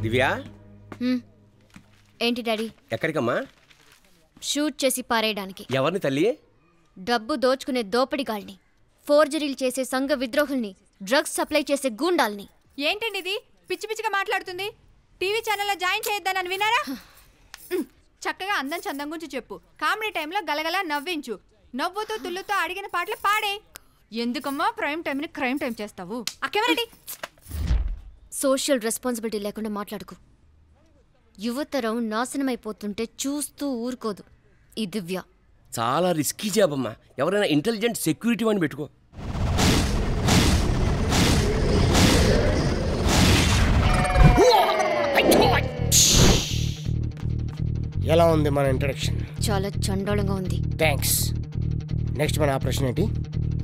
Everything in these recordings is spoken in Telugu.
దివ్యా ఏంటి డాడీ? ఎక్కడికమ్మా? షూట్ చేసి పారేయడానికి. ఎవరిని తల్లి? డబ్బు దోచుకునే దోపిడిగాల్ని, ఫోర్జరీలు చేసే సంఘ విద్రోహుల్ని, డ్రగ్స్ సప్లై చేసే గూండాల్ని. ఏంటండి ఇది? పిచ్చి పిచ్చిగా మాట్లాడుతుంది. టీవీ ఛానల్లో జాయిన్ చేయొద్దని వినారా? చక్కగా అందం చందం గురించి చెప్పు. కామెడీ టైంలో గలగలా నవ్వించు. నవ్వుతూ తుల్లుతో అడిగిన పాటలు పాడే. ఎందుకమ్మా ప్రైమ్ టైంని క్రైమ్ టైం చేస్తావు? అక్కెవరండి? సోషల్ రెస్పాన్సిబిలిటీ లేకుండా మాట్లాడుకు. యువతరం నాశనమైపోతుంటే చూస్తూ ఊరుకోదు ఈ దివ్య. చాలా రిస్కీ జాబ్ అమ్మా. ఎవరైనా ఇంటెలిజెంట్ సెక్యూరిటీ వాడిని పెట్టుకో. ఎలా ఉంది మన ఇంట్రడక్షన్? చాలా చండాలంగా ఉంది. థ్యాంక్స్. నెక్స్ట్ మన ఆపరేషన్ ఏంటి?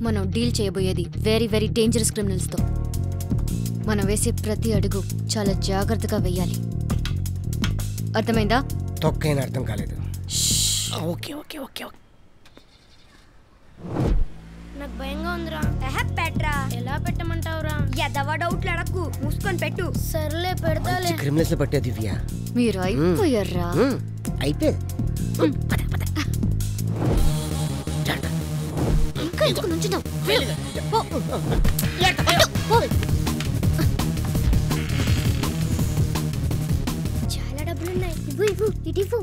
మనం డీల్ చేయబోయేది వెరీ వెరీ డేంజరస్ క్రిమినల్స్తో. మనం వేసే ప్రతి అడుగు చాలా జాగ్రత్తగా వెయ్యాలి. అర్థమైందా? తొక్కైన అర్థం కాలేదు. Okay okay okay okay. నాకు భయంగా ఉందిరా. పెట్టరా. ఎలా పెట్టమంటావురా? ఎదవా డౌట్లు అడక్కు, మూసుకొని పెట్టు. సర్లే పెడతాలే. క్రిమినల్స్ పట్టే దివ్య. మీరు అయిపోయారా? అయిపోయింది. ఇంకా ఎందుకు నుంచున్నావు? చాలా డబ్బులున్నాయి. ఇవ్వు ఇటు.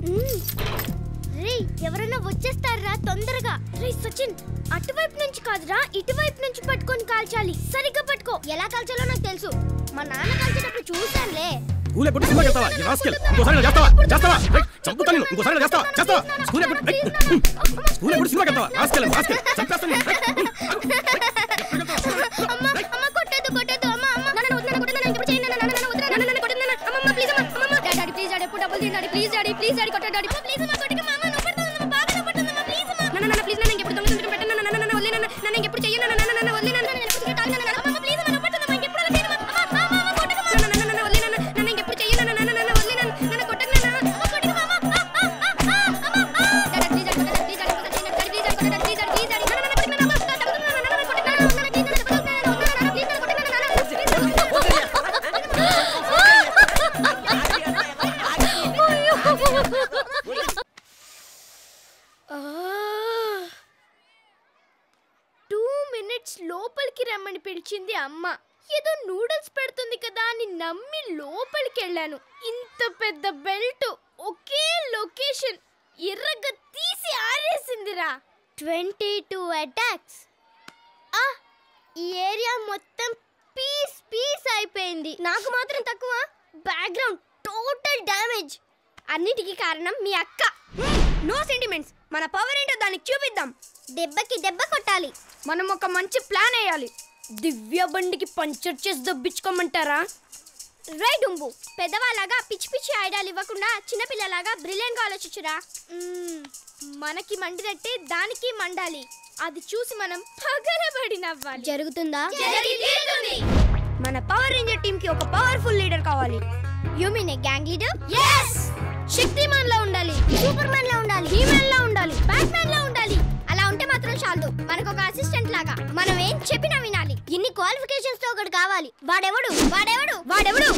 రే ఎవరైనా వచ్చేస్తారా తొందరగా. రే సచిన్, అటువైపు నుంచి కాదురా, ఇటువైపు నుంచి పట్టుకొని కాల్చాలి. సరిగ్గా పట్టుకో. ఎలా కాల్చాలో నాకు తెలుసు. మా నాన్న కాల్చేటప్పుడు చూసానులే. లోపలికి రమ్మని పిలిచింది అమ్మ. ఏదో నూడిల్స్ పెడుతుంది కదా అని నమ్మి లోపలికి వెళ్ళాను. ఇంత పెద్ద బెల్ట్, ఒకే లొకేషన్, ఎర్రగా తీసి ఆరేసిందిరా. 22 అటాక్స్. ఈ ఏరియా మొత్తం పీస్ పీస్ అయిపోయింది. నాకు మాత్రం తక్కువ. Background total damage. అన్నిటికీ కారణం మీ అక్క. No sentiments. మన పవర్ ఏంటో దానికి చూపిద్దాం. దెబ్బకి దెబ్బ కొట్టాలి. మనం ఒక మంచి ప్లాన్ వేయాలి. దివ్య బండికి పంచర్ చేసి దబ్బించుకోమంటారా? రైట్ ఉంబు. పెద్దవాళ్ళగా పిచ్చి పిచ్చి ఐడియాలు ఇవ్వకుండా చిన్నపిల్లలాగా బ్రిలియంట్గా ఆలోచించురా. మనకి మండినట్టే దానికి మండాలి. అది చూసి మనం పగలబడి నవ్వాలి. జరుగుతుందా? మన పవర్ రేంజర్ టీమ్ కి ఒక పవర్ఫుల్ లీడర్ కావాలి. You mean a gang leader? yes. Shaktimaan లా ఉండాలి, సూపర్ మ్యాన్ లా ఉండాలి, హీమన్ లా ఉండాలి, బ్యాట్మ్యాన్ లా ఉండాలి. అలా ఉంటే మాత్రం చాలు. మనకు ఒక అసిస్టెంట్ లాగా మనం ఏం చెప్పినా వినాలి. ఇన్ని క్వాలిఫికేషన్స్ తో ఒకటి కావాలి. వాడెవడు వాడెవడు వాడెవడు